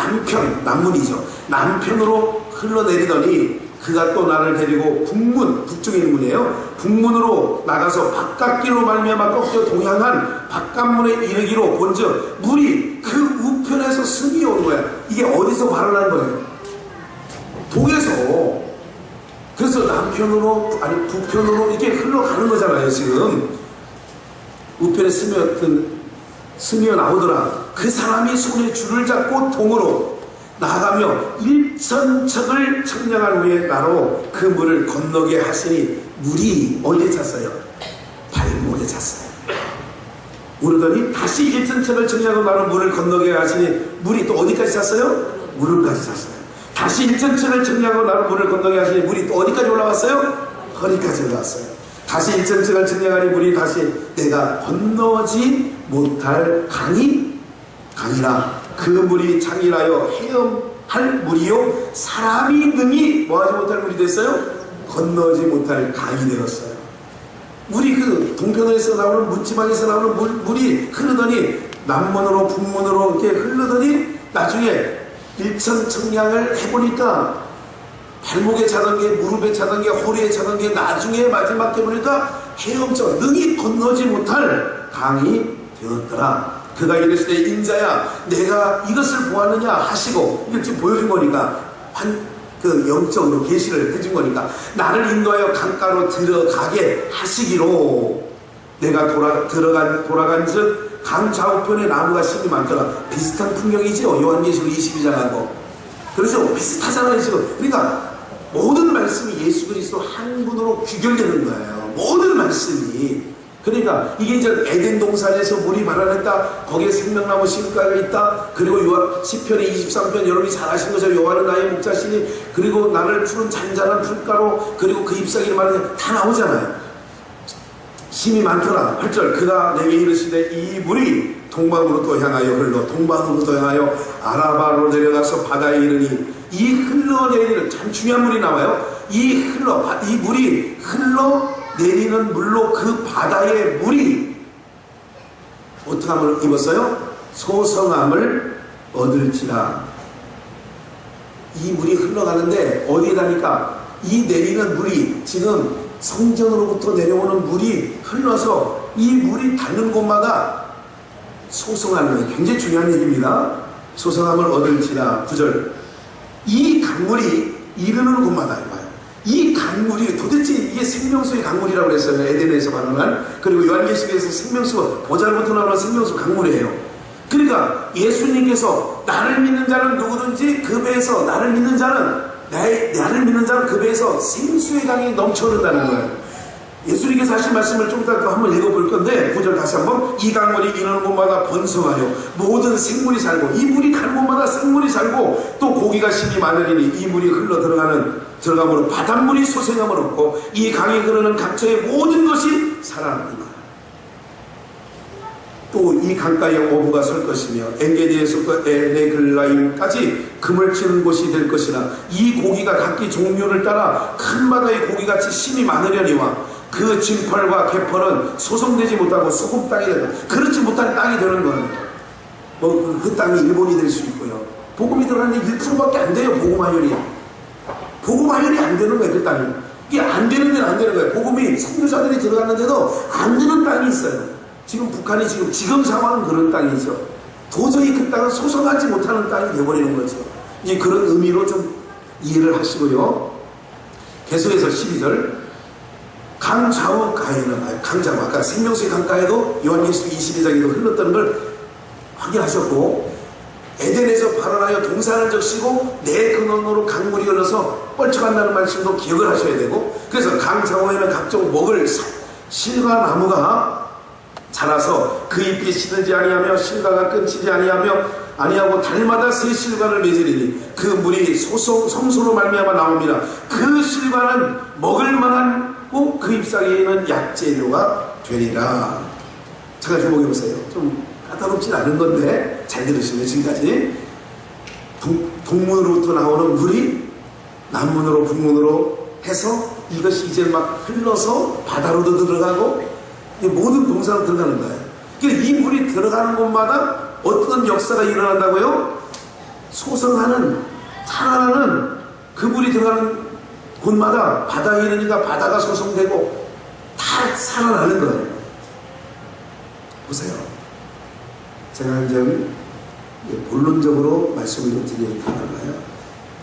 남문이죠. 남편으로 흘러내리더니 그가 또 나를 데리고 북문, 북쪽에 있는 문이에요. 북문으로 나가서 바깥길로 말미암아 꺾여 동향한 바깥문에 이르기로 본즉 물이 그 우편에서 승이 오는 거야. 이게 어디서 발언한 거예요? 동에서. 그래서 남편으로, 아니 북편으로 이렇게 흘러가는 거잖아요. 지금 우편에 스며 나오더라. 그 사람이 손에 줄을 잡고 동으로 나가며 1,000척을 청량한 후에 나로 그 물을 건너게 하시니 물이 어디에 찼어요? 발목에 찼어요. 오르더니 다시 1,000척을 청량하고 나로 물을 건너게 하시니 물이 또 어디까지 찼어요? 무릎까지 찼어요. 다시 1,000척을 청량하고 나로 물을 건너게 하시니 물이 또 어디까지 올라왔어요? 허리까지 올라왔어요. 다시 1,000척을 청량하니 물이 다시 내가 건너지 못할 강이라. 그 물이 장이라여 헤엄할 물이요 사람이 능히 뭐하지 못할 물이 됐어요? 건너지 못할 강이 되었어요. 물이 그 동편에서 나오는 문지방에서 나오는 물이 흐르더니 남문으로 북문으로 이렇게 흐르더니 나중에 1,000청량을 해보니까 발목에 차던 게 무릎에 차던 게 허리에 차던 게 나중에 마지막 때 보니까 헤엄쳐 능히 건너지 못할 강이 되었더라. 그가 이르시되 인자야 내가 이것을 보았느냐 하시고 이걸 지금 보여준 거니까 그 영적으로 계시를 해준 거니까 나를 인도하여 강가로 들어가게 하시기로 내가 돌아간 즉 강 좌우편에 나무가 심이 많더라. 비슷한 풍경이죠. 요한계시록 22장하고 그래서 비슷하잖아요 지금. 그러니까 모든 말씀이 예수 그리스도 한 분으로 귀결되는 거예요. 모든 말씀이. 그러니까 이게 이제 에덴 동산에서 물이 발현했다. 거기에 생명나무 심가가 있다. 그리고 시편의 23편 여러분이 잘 아신 것처럼 여호와는 나의 목자시니 그리고 나를 푸른 잔잔한 풀가로 그리고 그 잎사귀를 말하는 다 나오잖아요. 힘이 많더라. 8절 그가 내게 이르시되 이 물이 동방으로 또 향하여 흘러 동방으로 또 향하여 아라바로 내려가서 바다에 이르니 이 흘러내리는 참 중요한 물이 나와요. 이 물이 흘러내리는 물로 그 바다의 물이 어떻게 함을 입었어요? 소성함을 얻을지라. 이 물이 흘러가는데 어디에다니까 이 내리는 물이 지금 성전으로부터 내려오는 물이 흘러서 이 물이 닿는 곳마다 소성하는 거예요. 굉장히 중요한 얘기입니다. 소성함을 얻을지라. 9절 이 강물이 이르는 곳마다 봐요. 이 강물이 도대체 이게 생명수의 강물이라고 그랬어요. 에덴에서 발언한. 그리고 요한계시록에서 생명수 보잘부터 나오는 생명수 강물이에요. 그러니까 예수님께서 나를 믿는 자는 누구든지 그 배에서 나를 믿는 자는 그 배에서 생수의 강이 넘쳐흐른다는 거예요. 예수님께서 하신 말씀을 좀 이따 또 한번 읽어볼 건데 9절 다시 한번 이 강물이 이르는 곳마다 번성하여 모든 생물이 살고 이 물이 가는 곳마다 생물이 살고 또 고기가 심이 많으리니 이 물이 흘러 들어감으로 바닷물이 소생함을 얻고 이 강이 흐르는 각처의 모든 것이 살아납니다. 또 이 강가에 어부가 설 것이며 엔게디에서부터 에네글라임까지 금을 치는 곳이 될 것이라. 이 고기가 각기 종류를 따라 큰 바다의 고기같이 심이 많으려니와 그 진펄과 개펄은 소송되지 못하고 소금 땅이 된다. 그렇지 못한 땅이 되는 거예요. 그 땅이 일본이 될 수 있고요. 복음이 들어가는데 1%밖에 안 돼요. 복음화율이 안 되는 거예요. 그 땅이. 이게 안 되는 데는 안 되는 거예요. 복음이 선교사들이 들어갔는데도 안 되는 땅이 있어요. 지금 북한이 지금 상황은 그런 땅이죠. 도저히 그 땅은 소송하지 못하는 땅이 되어버리는 거죠. 이제 그런 의미로 좀 이해를 하시고요. 계속해서 12절 강 좌우가에는 강좌우 아까 생명수의 강가에도 요한계시록 22장에도 흘렀다는 걸 확인하셨고 에덴에서 발원하여 동산을 적시고 내 근원으로 강물이 흘러서 뻘쳐간다는 말씀도 기억을 하셔야 되고 그래서 강 좌우에는 각종 먹을 실과 나무가 자라서 그 잎이 시들지 아니하며 실과가 끊치지 아니하고 달마다 새 실과를 맺으리니 그 물이 성소로 말미암아 나옵니다. 그 실과는 먹을 만하고 그 잎사귀에는 약재료가 되리라. 잠깐 좀 보세요. 좀 까다롭진 않은 건데 잘 들으시네요. 지금까지 동문으로부터 나오는 물이 남문으로 북문으로 해서 이것이 이제 막 흘러서 바다로도 들어가고 모든 동산으로 들어가는 거예요. 그러니까 이 물이 들어가는 곳마다 어떤 역사가 일어난다고요? 소성하는 살아나는 그 물이 들어가는 곳마다 바다에 이르니까 바다가 소성되고 다 살아나는 거예요. 보세요. 제가 이제 본론적으로 말씀을 좀 드리려고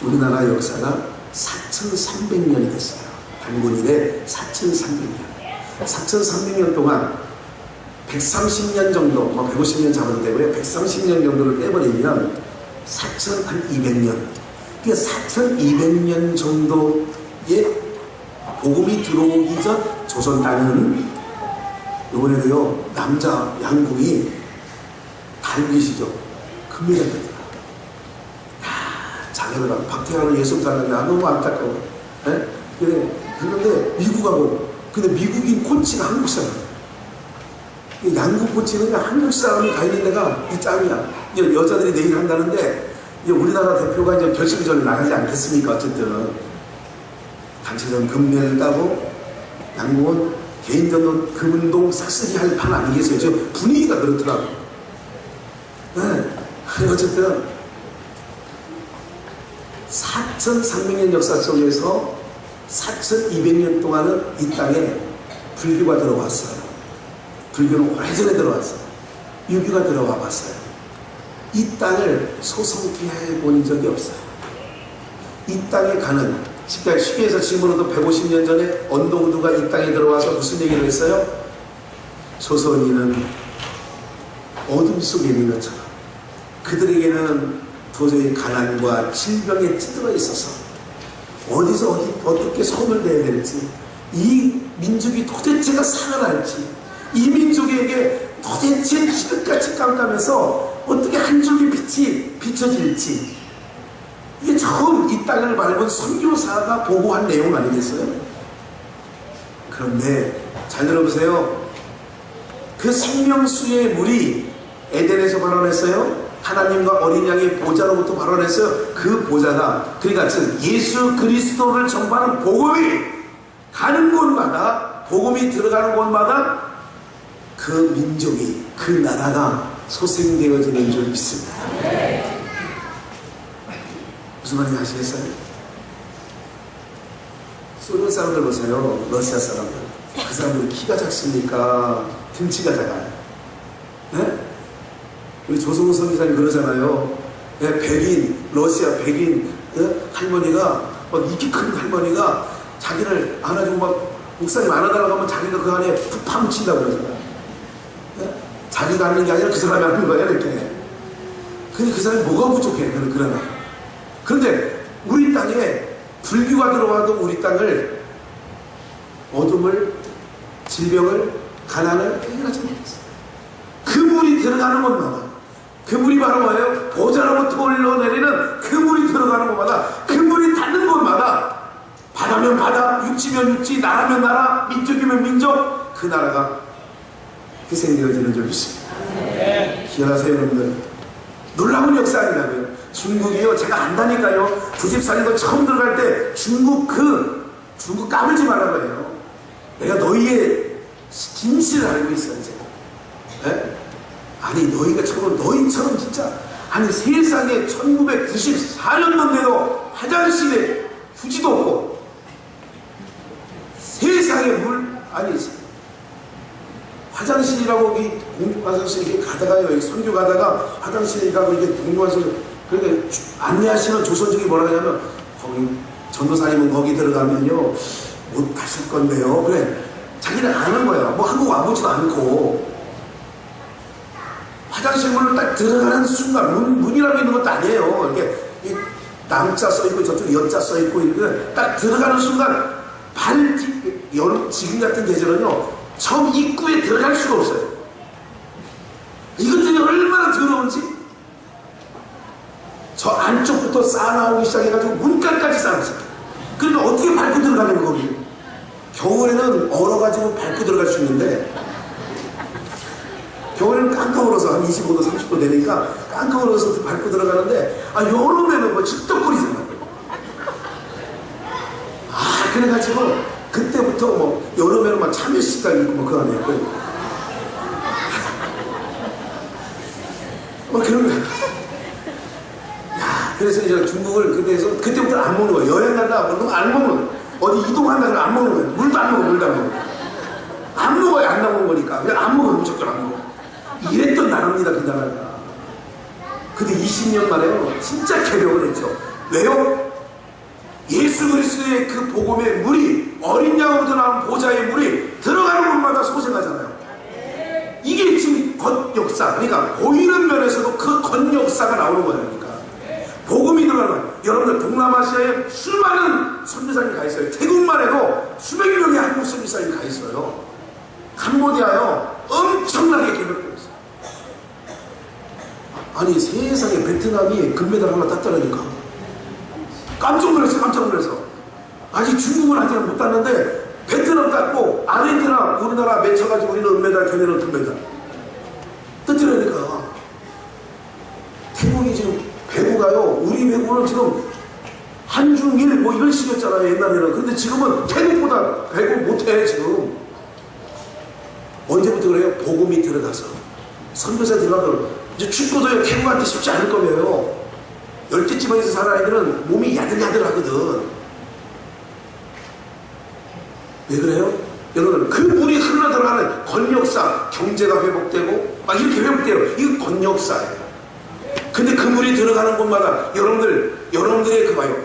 우리나라 역사가 4,300년이 됐어요. 단군일에 4,300년. 4,300년 동안 130년 정도, 150년 잡아도 되고요. 130년 정도를 빼버리면 4,200년. 그러니까 4,200년 정도의 복음이 들어오기 전 조선 땅은 이번에도요, 남자 양궁이 달기시죠. 금메달이더라. 자녀들아, 박태환은 예수 달라고. 너무 안타까워. 예? 그런데 미국하고, 근데 미국인 코치가 한국 사람. 양궁 코치는 그냥 한국 사람이 가 있는 데가 이 짱이야. 이제 여자들이 내일 한다는데, 이제 우리나라 대표가 이제 결승전에 나가지 않겠습니까? 어쨌든. 단체전 금메달 따고, 양궁은 개인전도 금운동 싹쓸이 할 판 아니겠어요? 지금 분위기가 그렇더라고. 네. 어쨌든 4,300년 역사 속에서 4,200년 동안은 이 땅에 불교가 들어왔어요. 불교는 오래전에 들어왔어요. 유교가 들어와 봤어요. 이 땅을 소송케 해본 적이 없어요. 이 땅에 가는, 쉽게 해서 지금으로도 150년 전에 언더우드가 이 땅에 들어와서 무슨 얘기를 했어요? 조선인은 어둠 속에 있는 것처럼 그들에게는 도저히 가난과 질병에 찌들어 있어서 어디서 어떻게 손을 대야 될지, 이 민족이 도대체가 살아날지, 이 민족에게 도대체 지극같이 깜깜해서 어떻게 한 줄기 빛이 비춰질지, 이게 처음 이 땅을 밟은 선교사가 보고한 내용 아니겠어요? 그런데 잘 들어보세요. 그 생명수의 물이 에덴에서 발원했어요. 하나님과 어린 양의 보좌로부터 발원했어요. 그 보좌가, 그러니까 즉 예수 그리스도를 전파하는 복음이 가는 곳마다, 복음이 들어가는 곳마다 그 민족이, 그 나라가 소생되어지는 줄 믿습니다. 무슨 말인지 아시겠어요? 소련 사람들 보세요. 러시아 사람들. 그 사람들이 키가 작습니까? 등치가 작아요. 네? 우리 조성우 선교사님 그러잖아요. 네, 백인, 러시아 백인 할머니가, 이렇게 큰 할머니가 자기를 안아주고 막 목사님 안아달라고 하면 자기가 그 안에 푹 파묻힌다고 그러잖아요. 네? 자기가 안는 게 아니라 그 사람이 안는 거야, 이렇게. 근데 그 사람이 뭐가 부족해, 그러나. 그런데 우리 땅에 불교가 들어와도 우리 땅을, 어둠을, 질병을, 가난을 해결하지 못했어요. 그 물이 들어가는 곳마다, 그 물이 바로 뭐예요? 보좌로부터 흘러내리는 그 물이 들어가는 곳마다, 그 물이 닿는 곳마다, 바다면 바다, 육지면 육지, 나라면 나라, 민족이면 민족, 그 나라가 희생되어지는 줄 믿습니다. 기억하세요, 여러분들. 놀라운 역사 아니라고요. 중국이요, 제가 안다니까요. 94년도 처음 들어갈 때 중국 까불지 말라고 해요. 내가 너희의 진실을 알고 있어요, 제가. 네? 아니, 너희처럼 진짜, 아니, 세상에 1994년도인데도 화장실에 휴지도 없고, 세상에 화장실이라고 공중화장실 이렇게 가다가요, 선교 가다가 화장실에 가고 이게 공중화장실, 그러니까 안내하시는 조선족이 뭐라 하냐면, 거기 전도사님은 거기 들어가면요 못 가실 건데요. 그래, 자기는 아는 거야. 뭐 한국 와보지도 않고. 화장실 문을 딱 들어가는 순간, 문이라고 있는 것도 아니에요. 이렇게 남자 써있고 저쪽 여자 써있고, 이렇게 딱 들어가는 순간 지금 같은 계절은요 처음 입구에 들어갈 수가 없어요. 이것들이 얼마나 더러운지. 저 안쪽부터 쌓아나오기 시작해가지고 문간까지 쌓았어요. 그러니까 어떻게 밟고 들어가냐면, 거기 겨울에는 얼어가지고 밟고 들어갈 수 있는데, 겨울에는 깡깡 얼어서 한 25도 30도 되니까 깡깡 얼어서 밟고 들어가는데, 여름에는 뭐 집떡거리잖아. 그래가지고 그때부터 뭐 여름에는 막 참외식당 있고 뭐 그 안에 뭐 그런 거야. 그래서 이제 중국을 그때부터 안 먹는 거야. 여행 간다 그러면 안 먹는 거야. 어디 이동한다 그러면 안 먹는 거야. 물도 안 먹어. 안 먹어야 안 나오는 거니까. 그냥 안 먹어. 무조건 안 먹어. 이랬던 나라입니다, 그 나라가. 근데 20년 만에요 진짜 개벽을 했죠. 왜요? 예수 그리스도의 그 복음의 물이, 어린 양으로부터 나온 보좌의 물이 들어가는 곳마다 소생하잖아요. 이게 지금 겉역사, 그러니까 보이는 면에서도 그 겉역사가 나오는 거니까. 여러분들 동남아시아에 수많은 선교사님이 가 있어요. 태국만 해도 수백 명의 한국 선교사님이 가 있어요. 캄보디아요 엄청나게 개발되고 있어요. 아니 세상에 베트남이 금메달 하나 땄다라니까 깜짝 놀랐어요. 깜짝 놀라서 아직 중국은 아직 못 땄는데 베트남 땄고 아르헨티나 우리나라 맺혀가지고 우리는 은메달 걔네는 금메달 떴더라니까. 태국이 지금 배구가요 우리 배구는 지금 한중일 뭐 이런 식이었잖아요 옛날에는. 근데 지금은 태국보다 배구 못해 지금. 언제부터 그래요? 복음이 들어가서 선교사 들어가면 이제 축구도 태국한테 쉽지 않을 거예요. 열대지방에서 사는 아이들은 몸이 야들야들하거든. 왜 그래요? 여러분 그 물이 흘러들어가는 권역사 경제가 회복되고 막 이렇게 회복돼요. 이거 권역사예요. 근데 그 물이 들어가는 곳마다 여러분들의 그 봐요.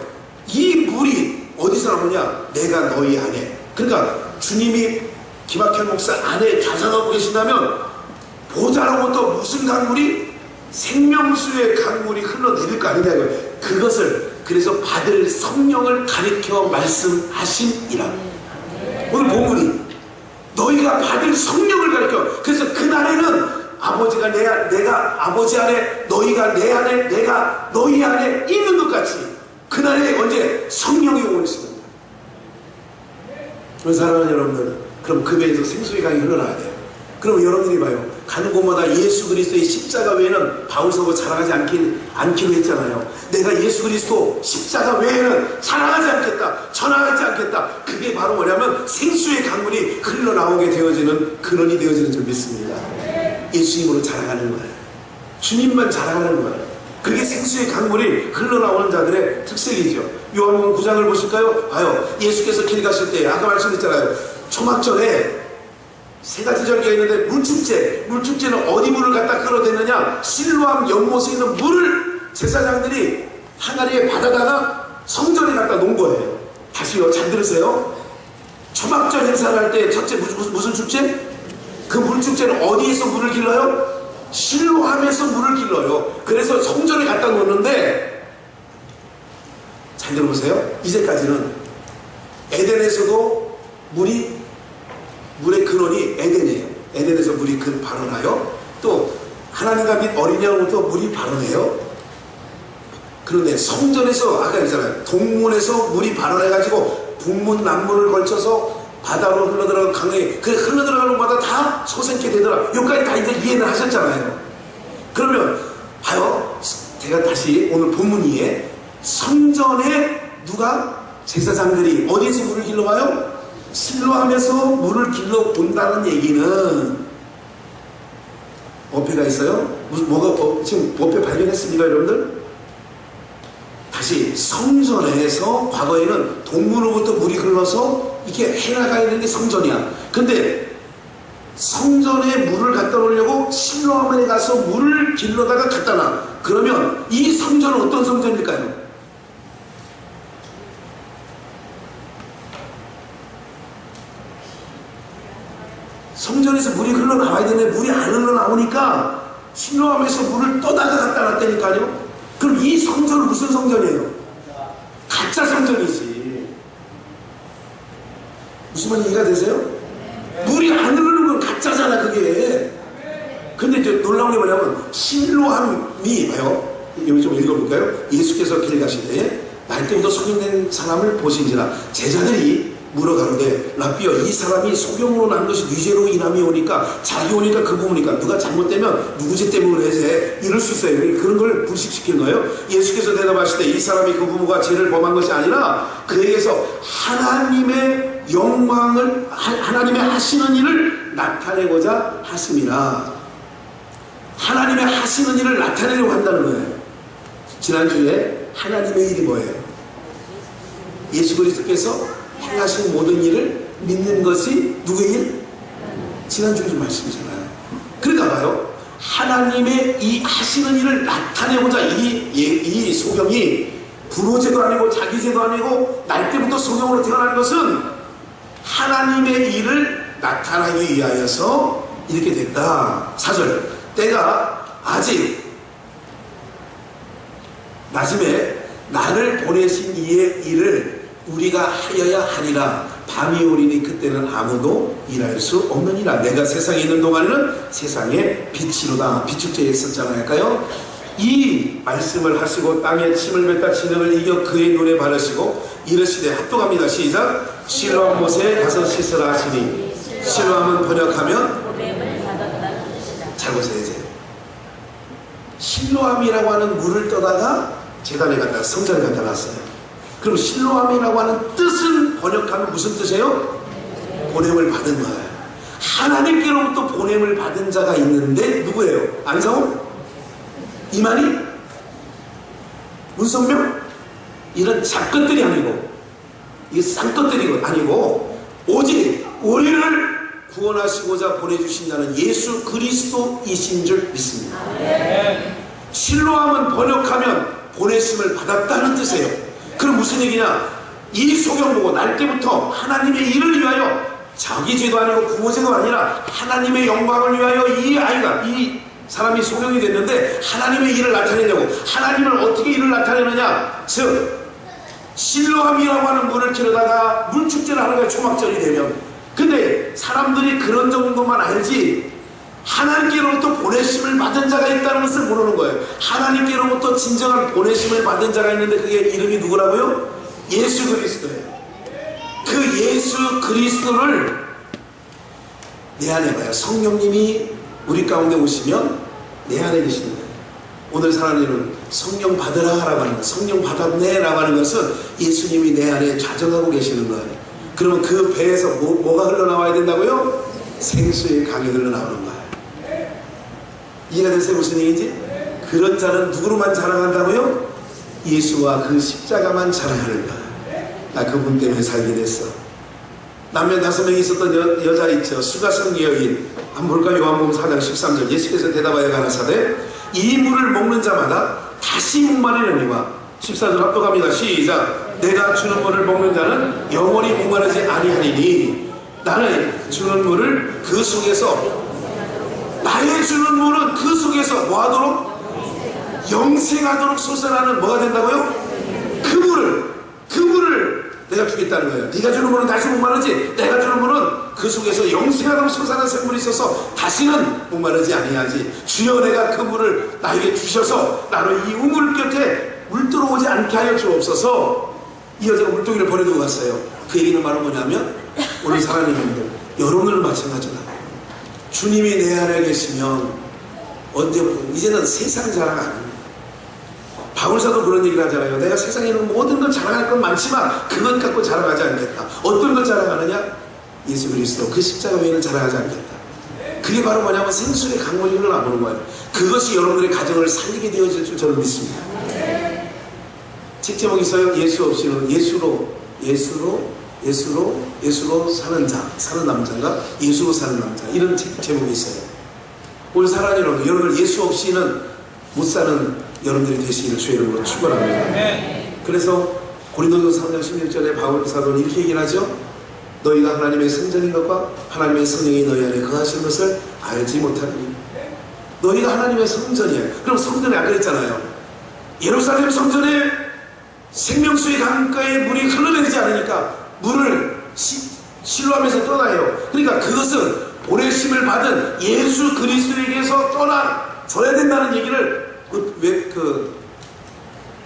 이 물이 어디서 나오냐? 내가 너희 안에. 그러니까 주님이 김학현 목사 안에 좌정하고 계신다면 보자로부터 무슨 강물이? 생명수의 강물이 흘러내릴 거 아니냐 이거예요. 그것을 그래서 받을 성령을 가리켜 말씀하심이라. 오늘 본문이 너희가 받을 성령을 가리켜. 그래서 그날에는 아버지가 내가 아버지 안에 너희가 내 안에 내가 너희 안에 있는 것 같이 그날에 언제 성령이 오시는 거예요. 사랑하는 여러분들, 그럼 그 배에서 생수의 강이 흘러나야 돼요. 그럼 여러분들이 봐요. 가는 곳마다 예수 그리스도의 십자가 외에는 바울서고 자랑하지 않기로 했잖아요. 내가 예수 그리스도 십자가 외에는 자랑하지 않겠다, 전하지 않겠다. 그게 바로 뭐냐면 생수의 강물이 흘러나오게 되어지는 근원이 되어지는 줄 믿습니다. 예수님으로 자랑하는 거예요. 주님만 자랑하는 거예요. 그게 생수의 강물이 흘러나오는 자들의 특색이죠. 요한복음 9장을 보실까요? 봐요. 예수께서 길 가실 때 아까 말씀드렸잖아요. 초막절에 세 가지 절기가 있는데 물축제는 어디 물을 갖다 끌어대느냐? 실로암 연못에 있는 물을 제사장들이 항아리에 받아다가 성전에 갖다 놓은 거예요. 다시요, 잘 들으세요. 초막절 행사를 할 때 첫째 무슨 축제? 그 물축제는 어디에서 물을 길러요? 실로암에서 물을 길러요. 그래서 성전에 갖다 놓는데 잘 들어보세요. 이제까지는 에덴에서도 물의 근원이 에덴이에요. 에덴에서 물이 발원하여 또 하나님과 및 어린 양으로부터 물이 발원해요. 그런데 성전에서 아까 했잖아요. 동문에서 물이 발원해가지고 북문 남문을 걸쳐서 바다로 흘러들어가는 강에 그 흘러들어가는 곳마다 다 소생케 되더라. 여기까지 다 이제 이해를 하셨잖아요. 그러면 봐요. 제가 다시 오늘 본문 위에 성전에 누가? 제사장들이 어디에서 물을 길러와요? 실로암에서 물을 길러 온다는 얘기는 어폐가 있어요? 지금 어폐 발견했습니까 여러분들? 다시 성전에서 과거에는 동문으로부터 물이 흘러서 이렇게 해나가야 되는 게 성전이야. 근데 성전에 물을 갖다 놓으려고 실로암에 가서 물을 길러다가 갖다 놔. 그러면 이 성전은 어떤 성전일까요? 성전에서 물이 흘러나와야 되는데 물이 안 흘러나오니까 실로암에서 물을 떠다가 갖다 놨다니까요. 그럼 이 성전은 무슨 성전이에요? 가짜 성전이지. 무슨 말인지 이해가 되세요? 물이 안 흐르는 건 가짜잖아 그게. 근데 이제 놀라운 게 뭐냐면 실로암이 봐요. 여기 좀 읽어볼까요? 예수께서 길 가실 때 날 때부터 성인된 사람을 보신지라 제자들이 물어가로되 라삐여 이 사람이 소경으로 난 것이 뉘죄로 인함이 오니까 자기 오니까 그 부모니까 누가 잘못되면 누구 죄 때문에 해제 이럴 수 있어요. 그런 걸 불식시킨 거예요. 예수께서 대답하실 때 이 사람이 그 부모가 죄를 범한 것이 아니라 그에게서 하나님의 영광을 하나님의 하시는 일을 나타내고자 하심이라. 하나님의 하시는 일을 나타내려고 한다는 거예요. 지난주에 하나님의 일이 뭐예요? 예수 그리스도께서 행하신 모든 일을 믿는 것이 누구의 일? 지난주에 좀 말씀이잖아요. 그러니까 봐요. 하나님의 이 하시는 일을 나타내고자 이 소경이 불호죄도 아니고 자기죄도 아니고 날 때부터 소경으로 태어난 것은 하나님의 일을 나타나기 위하여서 이렇게 됐다. 4절 때가 아직 낮음에 나를 보내신 이의 일을 우리가 하여야 하리라. 밤이 오리니 그때는 아무도 일할 수 없느니라. 내가 세상에 있는 동안에는 세상의 빛이로다. 비축제에 있었잖아요. 할까요? 이 말씀을 하시고 땅에 침을 뱉다 진흙을 이겨 그의 눈에 바르시고 이르시되 합독합니다. 시작. 실로암 못에 가서 씻으라 하시니, 실로암은 번역하면 보냄을 받았다는 뜻이다. 잘 보세요. 이제 실로암이라고 하는 물을 떠다가 제단에 갖다 성전에 갖다 놨어요. 그럼 실로암이라고 하는 뜻은 번역하면 무슨 뜻이에요? 보냄을 받은 거예요. 하나님께로부터 보냄을 받은 자가 있는데 누구예요? 안성훈? 이만희? 문성명? 이런 작것들이 아니고, 이게 쌍것들이 아니고, 오직 우리를 구원하시고자 보내주신 자는 예수 그리스도이신 줄 믿습니다. 실로암은 번역하면 보내심을 받았다는 뜻이에요. 그럼 무슨 얘기냐? 이 소경 보고 날 때부터 하나님의 일을 위하여, 자기 죄도 아니고 부모 죄도 아니라 하나님의 영광을 위하여 이 아이가, 이 사람이 소경이 됐는데 하나님의 일을 나타내려고. 하나님을 어떻게 일을 나타내느냐? 즉 실로암이라고 하는 물을 들여다가 물축제를 하는 거예요. 초막절이 되면. 근데 사람들이 그런 정도만 알지 하나님께로부터 보내심을 받은 자가 있다는 것을 모르는 거예요. 하나님께로부터 진정한 보내심을 받은 자가 있는데 그게 이름이 누구라고요? 예수 그리스도예요. 그 예수 그리스도를 내 안에 봐요. 성령님이 우리 가운데 오시면 내 안에 계시는 거예요. 오늘 사랑하는 성령 받으라 라고 하는 것, 성령 받았네 라고 하는 것은 예수님이 내 안에 좌정하고 계시는 거예요. 그러면 그 배에서 뭐가 흘러나와야 된다고요? 생수의 강이 흘러나오는 거예요. 이해가 되세요? 무슨 얘기인지? 그런 자는 누구로만 자랑한다고요? 예수와 그 십자가만 자랑하는 거예요. 나 그분 때문에 살게 됐어. 남녀 5명이 있었던 여자 있죠. 수가성 여인. 한번 볼까? 요한복음 4장 13절. 예수께서 대답하여 가라사대 이 물을 먹는 자마다 다시 목마르려니와. 14절 합독합니다. 시작. 내가 주는 물을 먹는 자는 영원히 목마르지 아니하리니 나는 주는 물을 그 속에서, 나의 주는 물은 그 속에서 뭐하도록? 영생하도록 솟아나는 뭐가 된다고요? 그 물을 내가 주겠다는 거예요. 네가 주는 물은 다시 목마르지, 내가 주는 물은 그 속에서 영생하도록 솟아나는 생물이 있어서 다시는 목마르지 아니하지. 주여 내가 그 물을 나에게 주셔서 나는 이 우물 곁에 물 들어오지 않게 하여 주옵소서. 이 여자가 물동이를 버려두고 갔어요. 그 얘기는 바로 뭐냐면 오늘 사랑하는 분들, 여러분들 마찬가지다. 주님이 내 안에 계시면 언제부터 이제는 세상 자랑 안 합니다. 바울사도 그런 얘기를 하잖아요. 내가 세상에 있는 모든 걸 자랑할 건 많지만 그것 갖고 자랑하지 않겠다. 어떤 걸 자랑하느냐? 예수 그리스도 그 십자가 외에는 자랑하지 않겠다. 그게 바로 뭐냐면 생수의 강물이 흘러나오는 거예요. 그것이 여러분들의 가정을 살리게 되어질 줄 저는 믿습니다. 책 제목이 있어요. 예수 없이는 예수로 사는 자, 사는 남자가 예수로 사는 남자, 이런 책 제목이 있어요. 오늘 사랑하는 여러분, 예수 없이는 못 사는 여러분들이 되시기를 주의 이름으로 축원합니다. 그래서 고린도서 3장 16절에 바울 사도는 이렇게 얘기를 하죠. 너희가 하나님의 성전인 것과 하나님의 성령이 너희 안에 거하시는 것을 알지 못하니. 너희가 하나님의 성전이에요. 그럼 성전에 아까 그랬잖아요. 예루살렘 성전에 생명수의 강가에 물이 흘러내리지 않으니까 물을 실로암에서 떠나요. 그러니까 그것은 보내심을 받은 예수 그리스도에게서 떠나줘야 된다는 얘기를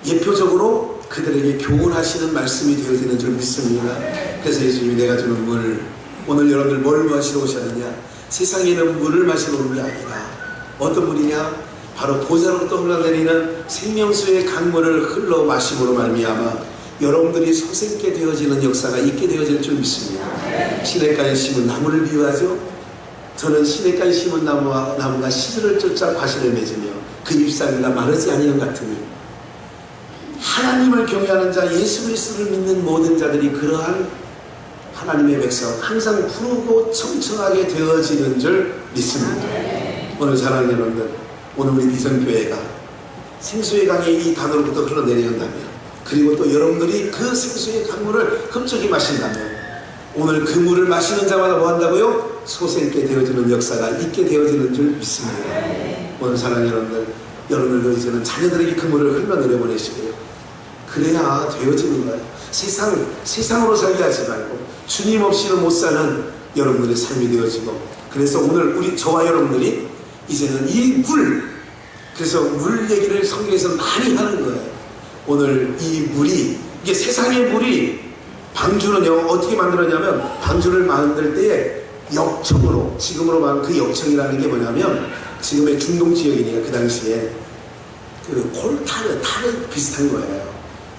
예표적으로 그들에게 교훈하시는 말씀이 되어지는 줄 믿습니다. 그래서 예수님이 내가 주는 물, 오늘 여러분들 뭘 마시러 오셨느냐? 세상에 있는 물을 마시러 온 게 아니라 어떤 물이냐? 바로 보좌로부터 흘러내리는 생명수의 강물을 흘러 마심으로 말미암아 여러분들이 소생케 되어지는 역사가 있게 되어질 줄 믿습니다. 시냇가에 심은 나무를 비유하죠. 저는 시냇가에 심은 나무가 시들을 쫓아 과실을 맺으며 그 잎사귀가 마르지 아니한 같으니 하나님을 경외하는 자, 예수 그리스도를 믿는 모든 자들이 그러한 하나님의 백성 항상 푸르고 청청하게 되어지는 줄 믿습니다. 오늘 사랑하는 여러분들, 오늘 우리 비전교회가 생수의 강이 이 단으로부터 흘러내려온다면, 그리고 또 여러분들이 그 생수의 강물을 흡족히 마신다면 오늘 그 물을 마시는 자마다 뭐 한다고요? 소생케 되어지는 역사가 있게 되어지는 줄 믿습니다. 오늘 사랑하는 여러분들, 여러분들도 이제는 자녀들에게 그 물을 흘러내려 보내시고요. 그래야 되어지는 거예요. 세상으로 살게 하지 말고 주님 없이는 못 사는 여러분들의 삶이 되어지고, 그래서 오늘 저와 여러분들이 이제는 이 그래서 물 얘기를 성경에서 많이 하는 거예요. 오늘 이 물이, 이게 세상의 물이, 방주는요 어떻게 만들었냐면, 방주를 만들 때에 역청으로, 지금으로 말하면 그 역청이라는 게 뭐냐면, 지금의 중동 지역이니까 그 당시에 그 탈을 비슷한 거예요.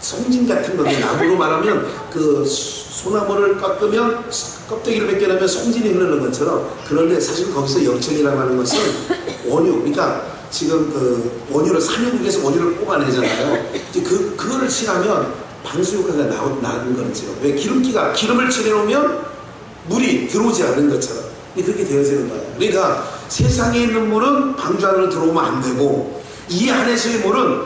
송진 같은 건데, 나무로 말하면 그 소나무를 깎으면 껍데기를 벗겨내면 송진이 흐르는 것처럼, 그런데 사실 거기서 역청이라고 하는 것은 원유, 그러니까 지금 그 원유를, 산유국에서 원유를 뽑아내잖아요. 이제 그거를 칠하면 방수 효과가 나는 거죠. 왜? 기름을 칠해놓으면 물이 들어오지 않는 것처럼 그렇게 되어지는 거예요. 그러니까 세상에 있는 물은 방주 안으로 들어오면 안 되고, 이 안에서의 물은